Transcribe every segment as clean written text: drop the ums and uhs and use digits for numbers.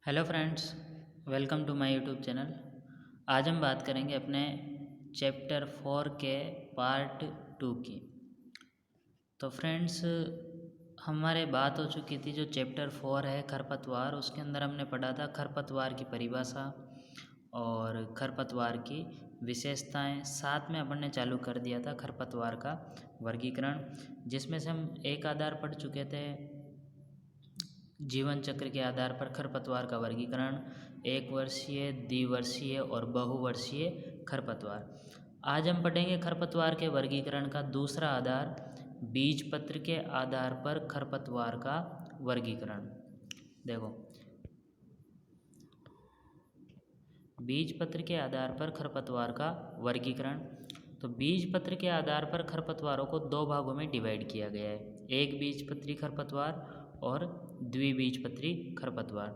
Hello friends, welcome to my YouTube channel. आज हम बात करेंगे अपने चैप्टर 4 के पार्ट 2 की। तो फ्रेंड्स, हमारे बात हो चुकी थी जो चैप्टर 4 है खरपतवार, उसके अंदर हमने पढ़ा था खरपतवार की परिभाषा और खरपतवार की विशेषताएं। साथ में अपन ने चालू कर दिया था खरपतवार का वर्गीकरण, जिसमें से हम एक आधार पढ़ चुके थे जीवन चक्र के आधार पर खरपतवार का वर्गीकरण, एक वर्षीय, द्विवर्षीय और बहुवर्षीय खरपतवार। आज हम पढ़ेंगे खरपतवार के वर्गीकरण का दूसरा आधार, बीज पत्र के आधार पर खरपतवार का वर्गीकरण। देखो, बीज पत्र के आधार पर खरपतवार का वर्गीकरण। तो बीज पत्र के आधार पर खरपतवारों को दो भागों में डिवाइड किया गया है, एक बीजपत्री खरपतवार और द्विबीजपत्री खरपतवार।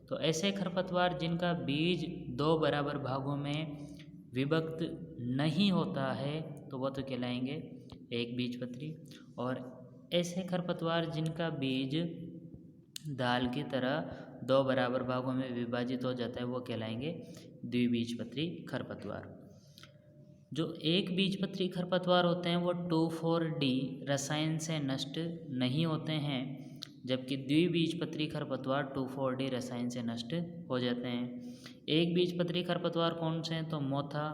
तो ऐसे खरपतवार जिनका बीज दो बराबर भागों में विभक्त नहीं होता है तो वह तो कहलाएंगे एक बीजपत्री, और ऐसे खरपतवार जिनका बीज दाल की तरह दो बराबर भागों में विभाजित हो जाता है वो कहलाएंगे द्विबीजपत्री खरपतवार। जो एक बीजपत्री खरपतवार होते हैं वो 2,4-D रसायन से नष्ट नहीं होते हैं, जबकि द्विबीजपत्री खरपतवार 2,4-D रसायन से नष्ट हो जाते हैं। एक बीजपत्री खरपतवार कौन से हैं? तो मोथा,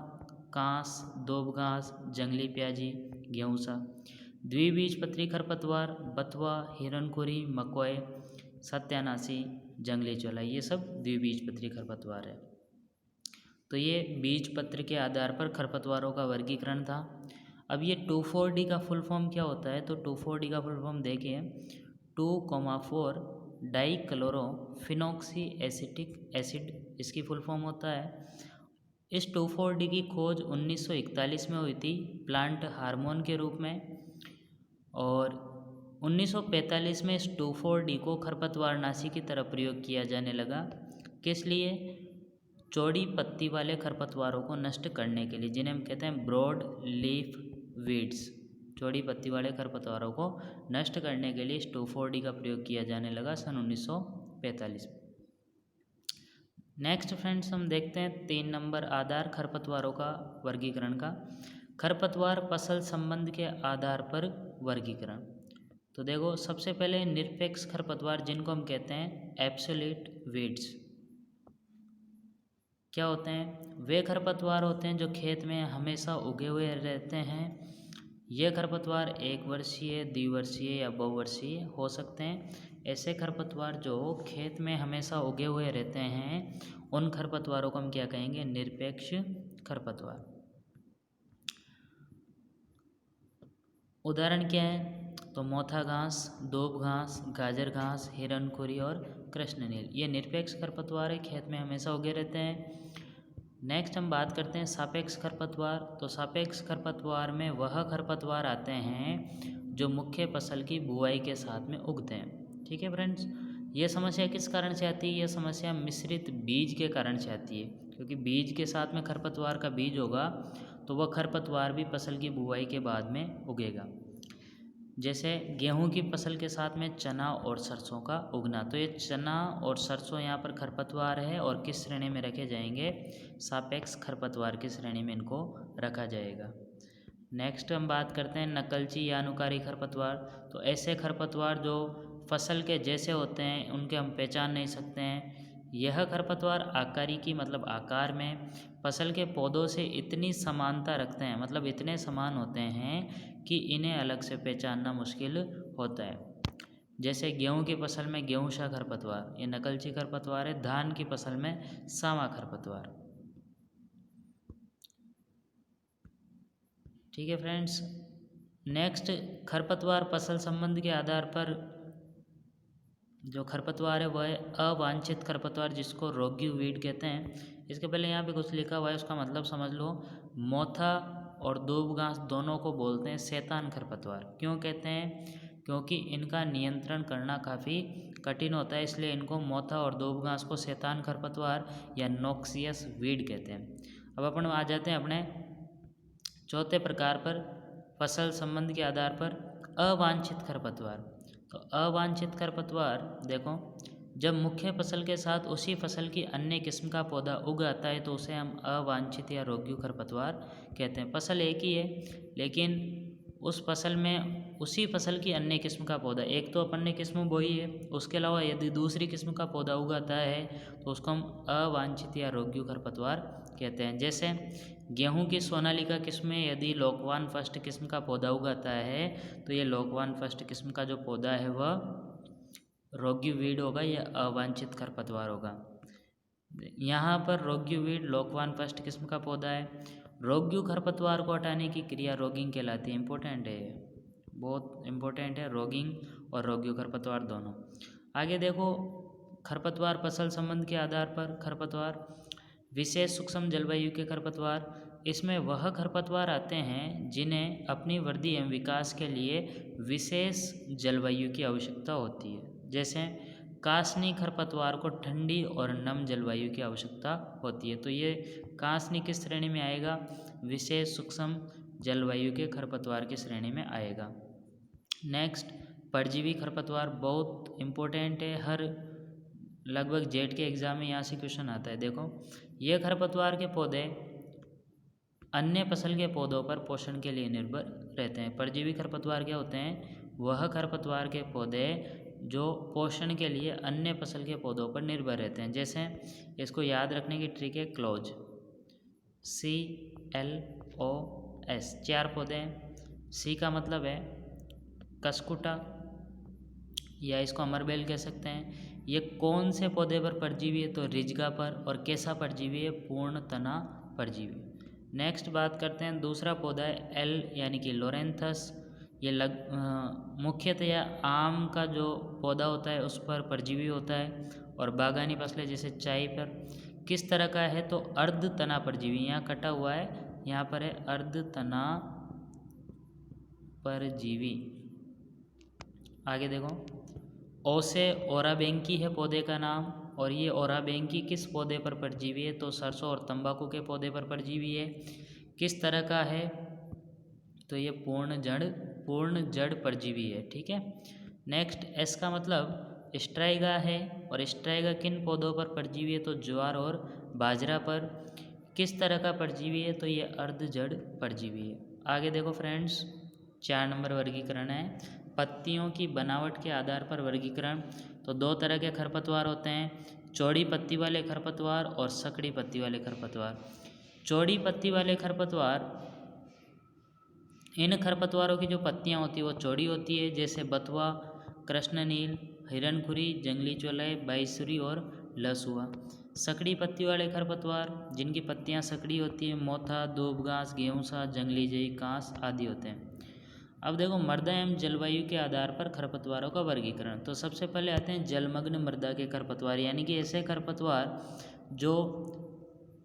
कांस, दोबघास, जंगली प्याजी, गेहूँसा। द्विबीजपत्री खरपतवार बथुआ, हिरनखुरी, मकोय, सत्यानाशी, जंगली चौलाई, ये सब द्विबीजपत्री खरपतवार है। तो ये बीज पत्र के आधार पर खरपतवारों का वर्गीकरण था। अब ये 2,4-D का फुल फॉर्म क्या होता है? तो 2,4-D का फुल फॉर्म देखिए, 2,4 डाइक्लोरोफिनॉक्सी एसिटिक एसिड, इसकी फुल फॉर्म होता है। इस 2,4-D की खोज 1941 में हुई थी प्लांट हार्मोन के रूप में, और 1945 में इस 2,4-D को खरपतवारनाशी की तरह प्रयोग किया जाने लगा। किस लिए? चौड़ी पत्ती वाले खरपतवारों को नष्ट करने के लिए, जिन्हें हम कहते हैं ब्रॉड लीफ वीड्स। चौड़ी पत्ती वाले खरपतवारों को नष्ट करने के लिए इस 2,4-D का प्रयोग किया जाने लगा सन 1945 में। नेक्स्ट फ्रेंड्स, हम देखते हैं 3 नंबर आधार खरपतवारों का वर्गीकरण का, खरपतवार फसल संबंध के आधार पर वर्गीकरण। तो देखो, सबसे पहले निरपेक्ष खरपतवार जिनको हम कहते हैं एब्सोल्यूट वीड्स। क्या होते हैं? वे खरपतवार होते हैं जो खेत में हमेशा उगे हुए रहते हैं। ये खरपतवार एक वर्षीय, द्विवर्षीय या बहुवर्षीय हो सकते हैं। ऐसे खरपतवार जो खेत में हमेशा उगे हुए रहते हैं उन खरपतवारों को हम क्या कहेंगे? निरपेक्ष खरपतवार। उदाहरण क्या है? तो मोथा घास, दोब घास, गाजर घास, हिरनखुरी और कृष्णनील, ये निरपेक्ष खरपतवार है, खेत में हमेशा उगे रहते हैं। नेक्स्ट हम बात करते हैं सापेक्ष खरपतवार। तो सापेक्ष खरपतवार में वह खरपतवार आते हैं जो मुख्य फसल की बुआई के साथ में उगते हैं। ठीक है फ्रेंड्स, ये समस्या किस कारण से आती है? यह समस्या मिश्रित बीज के कारण से आती है, क्योंकि बीज के साथ में खरपतवार का बीज होगा तो वह खरपतवार भी फसल की बुआई के बाद में उगेगा। जैसे गेहूं की फसल के साथ में चना और सरसों का उगना, तो ये चना और सरसों यहाँ पर खरपतवार है और किस श्रेणी में रखे जाएंगे? सापेक्ष खरपतवार की श्रेणी में इनको रखा जाएगा। नेक्स्ट हम बात करते हैं नकलची या अनुकारी खरपतवार। तो ऐसे खरपतवार जो फसल के जैसे होते हैं, उनके हम पहचान नहीं सकते हैं। यह खरपतवार आकारी की मतलब आकार में फसल के पौधों से इतनी समानता रखते हैं, मतलब इतने समान होते हैं कि इन्हें अलग से पहचानना मुश्किल होता है। जैसे गेहूं की फसल में गेहूँसा खरपतवार, ये नकलची खरपतवार है। धान की फसल में सामा खरपतवार। ठीक है फ्रेंड्स, नेक्स्ट खरपतवार फसल संबंध के आधार पर जो खरपतवार है वह है अवांछित खरपतवार, जिसको रोगी वीड कहते हैं। इसके पहले यहाँ पे कुछ लिखा हुआ है, उसका मतलब समझ लो। मोथा और दूब घास दोनों को बोलते हैं शैतान खरपतवार। क्यों कहते हैं? क्योंकि इनका नियंत्रण करना काफ़ी कठिन होता है, इसलिए इनको मोथा और दूब घास को शैतान खरपतवार या नोक्सियस वीड कहते हैं। अब अपन आ जाते हैं अपने चौथे प्रकार पर, फसल संबंध के आधार पर अवांछित खरपतवार। तो अवांछित खरपतवार देखो, जब मुख्य फसल के साथ उसी फसल की अन्य किस्म का पौधा उग आता है तो उसे हम अवांछित या रोग्यु खरपतवार कहते हैं। फसल एक ही है लेकिन उस फसल में उसी फसल की अन्य किस्म का पौधा, एक तो अपन ने किस्म बोई है, उसके अलावा यदि दूसरी किस्म का पौधा उगाता है तो उसको हम अवांछित या रोग्यु खरपतवार कहते हैं। जैसे गेहूं की सोनालिका किस्म में यदि लोकवान फर्स्ट किस्म का पौधा उगाता है तो ये लोकवान फर्स्ट किस्म का जो पौधा है वह रोग्यु वीड होगा या अवांछित खरपतवार होगा। यहाँ पर रोग्यु वीड लोकवान फर्स्ट किस्म का पौधा है। रोग्यु खरपतवार को हटाने की क्रिया रोगिंग कहलाती है। इम्पोर्टेंट है, बहुत इम्पोर्टेंट है, रोगिंग और रोग्यु खरपतवार दोनों। आगे देखो, खरपतवार फसल संबंध के आधार पर खरपतवार, विशेष सूक्ष्म जलवायु के खरपतवार, इसमें वह खरपतवार आते हैं जिन्हें अपनी वृद्धि एवं विकास के लिए विशेष जलवायु की आवश्यकता होती है। जैसे कासनी खरपतवार को ठंडी और नम जलवायु की आवश्यकता होती है, तो ये कासनी किस श्रेणी में आएगा? विशेष सूक्ष्म जलवायु के खरपतवार की श्रेणी में आएगा। नेक्स्ट, परजीवी खरपतवार बहुत इम्पोर्टेंट है, हर लगभग जेट के एग्जाम में यहाँ से क्वेश्चन आता है। देखो, ये खरपतवार के पौधे अन्य फसल के पौधों पर पोषण के लिए निर्भर रहते हैं। परजीवी खरपतवार क्या होते हैं? वह खरपतवार के पौधे जो पोषण के लिए अन्य फसल के पौधों पर निर्भर रहते हैं। जैसे इसको याद रखने की ट्रिक है, क्लोज, CLOS, 4 पौधे हैं। सी का मतलब है कसकुटा या इसको अमरबेल कह सकते हैं। ये कौन से पौधे पर परजीवी है? तो रिजगा पर। और कैसा परजीवी है? पूर्ण तना परजीवी। नेक्स्ट बात करते हैं, दूसरा पौधा है एल यानी कि लोरेंथस। ये मुख्यतया आम का जो पौधा होता है उस पर परजीवी होता है और बागानी फसलें जैसे चाय पर। किस तरह का है? तो अर्ध तना परजीवी, यहाँ कटा हुआ है, यहाँ पर है अर्ध तना परजीवी। आगे देखो, ओसे ओराबेंकी है पौधे का नाम, और ये ओराबेंकी किस पौधे पर परजीवी है? तो सरसों और तंबाकू के पौधे पर परजीवी है। किस तरह का है? तो ये पूर्ण जड़ परजीवी है। ठीक है। नेक्स्ट, एस का मतलब स्ट्राइगा है, और स्ट्राइगा किन पौधों पर परजीवी है? तो ज्वार और बाजरा पर। किस तरह का परजीवी है? तो ये अर्ध जड़ परजीवी है। आगे देखो फ्रेंड्स, 4 नंबर वर्गीकरण है, पत्तियों की बनावट के आधार पर वर्गीकरण। तो 2 तरह के खरपतवार होते हैं, चौड़ी पत्ती वाले खरपतवार और सकड़ी पत्ती वाले खरपतवार। चौड़ी पत्ती वाले खरपतवार, इन खरपतवारों की जो पत्तियां होती है वो चौड़ी होती है, जैसे बथुआ, कृष्णनील, हिरणखुरी, जंगली चौलाई, बाईसुरी और लसुआ। सकड़ी पत्ती वाले खरपतवार, जिनकी पत्तियां सकड़ी होती है, मोथा, दूबघास, गेहूंसा, जंगली जई, कांस आदि होते हैं। अब देखो, मृदा एवं जलवायु के आधार पर खरपतवारों का वर्गीकरण। तो सबसे पहले आते हैं जलमग्न मृदा के खरपतवार, यानी कि ऐसे खरपतवार जो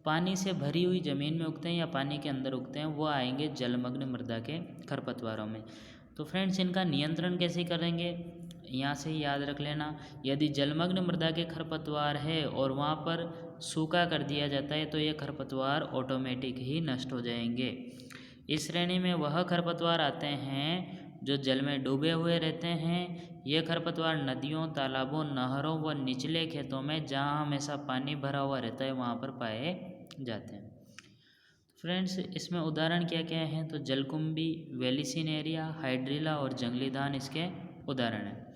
पानी से भरी हुई ज़मीन में उगते हैं या पानी के अंदर उगते हैं, वो आएंगे जलमग्न मृदा के खरपतवारों में। तो फ्रेंड्स, इनका नियंत्रण कैसे करेंगे? यहाँ से ही याद रख लेना, यदि जलमग्न मृदा के खरपतवार है और वहाँ पर सूखा कर दिया जाता है तो ये खरपतवार ऑटोमेटिक ही नष्ट हो जाएंगे। इस श्रेणी में वह खरपतवार आते हैं जो जल में डूबे हुए रहते हैं। ये खरपतवार नदियों, तालाबों, नहरों व निचले खेतों में जहाँ हमेशा पानी भरा हुआ रहता है वहाँ पर पाए जाते हैं। फ्रेंड्स, इसमें उदाहरण क्या क्या हैं? तो जलकुंभी, वेलिसिनेरिया, हाइड्रिला और जंगली धान इसके उदाहरण हैं।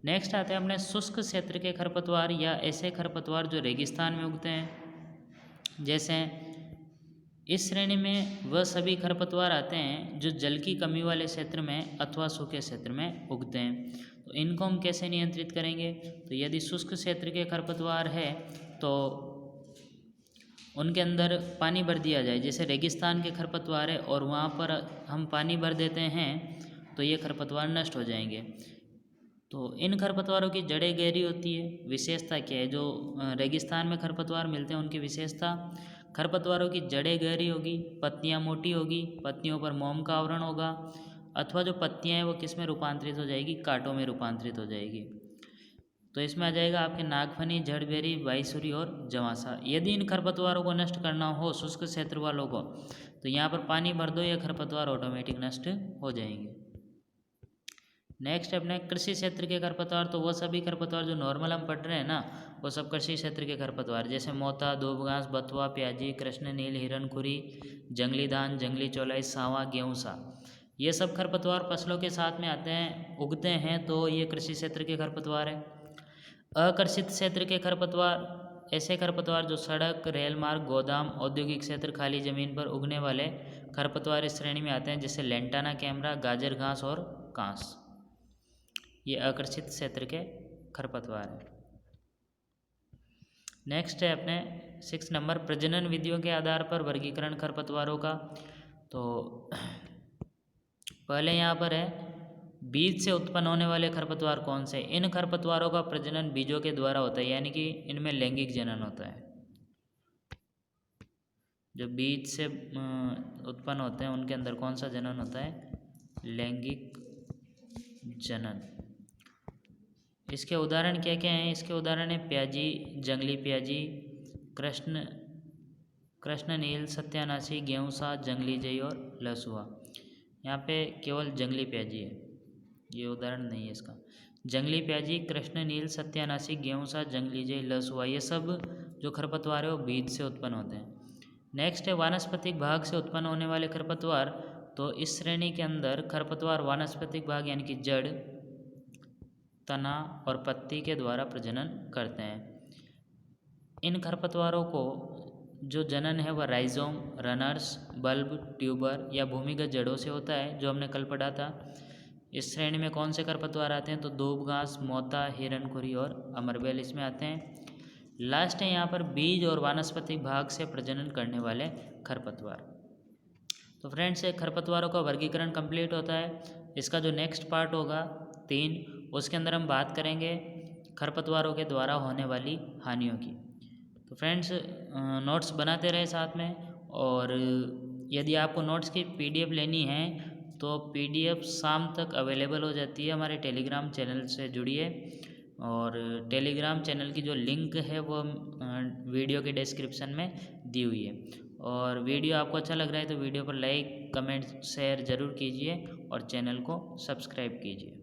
नेक्स्ट आते हैं अपने शुष्क क्षेत्र के खरपतवार, या ऐसे खरपतवार जो रेगिस्तान में उगते हैं। जैसे इस श्रेणी में वह सभी खरपतवार आते हैं जो जल की कमी वाले क्षेत्र में अथवा सूखे क्षेत्र में उगते हैं। तो इनको हम कैसे नियंत्रित करेंगे? तो यदि शुष्क क्षेत्र के खरपतवार है तो उनके अंदर पानी भर दिया जाए। जैसे रेगिस्तान के खरपतवार है और वहाँ पर हम पानी भर देते हैं तो ये खरपतवार नष्ट हो जाएंगे। तो इन खरपतवारों की जड़ें गहरी होती है। विशेषता क्या है? जो रेगिस्तान में खरपतवार मिलते हैं उनकी विशेषता, खरपतवारों की जड़ें गहरी होगी, पत्तियां मोटी होगी, पत्तियों पर मोम का आवरण होगा, अथवा जो पत्तियां हैं वो किस में रूपांतरित हो जाएगी? कांटों में रूपांतरित हो जाएगी। तो इसमें आ जाएगा आपके नागफनी, जड़बेरी, बाईसुरी और जवासा। यदि इन खरपतवारों को नष्ट करना हो शुष्क क्षेत्र वालों को, तो यहाँ पर पानी भर दो, ये खरपतवार ऑटोमेटिक नष्ट हो जाएंगे। नेक्स्ट अपने कृषि क्षेत्र के खरपतवार, तो वो सभी खरपतवार जो नॉर्मल हम पढ़ रहे हैं ना, वो सब कृषि क्षेत्र के खरपतवार, जैसे मोता, दूबघास, बथुआ, प्याजी, कृष्ण नील, हिरणखुरी, जंगली धान, जंगली चौलाई, सांवा, गेहूँसा, ये सब खरपतवार फसलों के साथ में आते हैं, उगते हैं, तो ये कृषि क्षेत्र के खरपतवार है। अकृषित क्षेत्र के खरपतवार, ऐसे खरपतवार जो सड़क, रेल मार्ग, गोदाम, औद्योगिक क्षेत्र, खाली जमीन पर उगने वाले खरपतवार इस श्रेणी में आते हैं, जैसे लेंटाना, कैमरा, गाजर घास और कांस, ये आकर्षित क्षेत्र के खरपतवार हैं। नेक्स्ट है अपने 6 नंबर, प्रजनन विधियों के आधार पर वर्गीकरण खरपतवारों का। तो पहले यहाँ पर है बीज से उत्पन्न होने वाले खरपतवार कौन से। इन खरपतवारों का प्रजनन बीजों के द्वारा होता है, यानी कि इनमें लैंगिक जनन होता है। जो बीज से उत्पन्न होते हैं उनके अंदर कौन सा जनन होता है, लैंगिक जनन। इसके उदाहरण क्या क्या हैं, इसके उदाहरण है प्याजी, जंगली प्याजी, कृष्ण नील, सत्यानाशी, गेहूँसा, जंगली जई और लसुआ। यहाँ पे केवल जंगली प्याजी है, ये उदाहरण नहीं है इसका। जंगली प्याजी, कृष्ण नील, सत्यानाशी, गेहूँसा, जंगली जई, लसुआ, ये सब जो खरपतवार है वो बीज से उत्पन्न होते हैं। नेक्स्ट है वानस्पतिक भाग से उत्पन्न होने वाले खरपतवार। तो इस श्रेणी के अंदर खरपतवार वानस्पतिक भाग यानी कि जड़, तना और पत्ती के द्वारा प्रजनन करते हैं। इन खरपतवारों को जो जनन है वह राइजोम, रनर्स, बल्ब, ट्यूबर या भूमिगत जड़ों से होता है, जो हमने कल पढ़ा था। इस श्रेणी में कौन से खरपतवार आते हैं, तो दूब घास, मोता, हिरणखुरी और अमरबेल इसमें आते हैं। लास्ट है यहाँ पर बीज और वानस्पतिक भाग से प्रजनन करने वाले खरपतवार। तो फ्रेंड्स, खरपतवारों का वर्गीकरण कंप्लीट होता है। इसका जो नेक्स्ट पार्ट होगा 3, उसके अंदर हम बात करेंगे खरपतवारों के द्वारा होने वाली हानियों की। तो फ्रेंड्स, नोट्स बनाते रहे साथ में, और यदि आपको नोट्स की PDF लेनी है तो PDF शाम तक अवेलेबल हो जाती है। हमारे टेलीग्राम चैनल से जुड़िए, और टेलीग्राम चैनल की जो लिंक है वो वीडियो के डिस्क्रिप्शन में दी हुई है। और वीडियो आपको अच्छा लग रहा है तो वीडियो पर लाइक, कमेंट, शेयर ज़रूर कीजिए और चैनल को सब्सक्राइब कीजिए।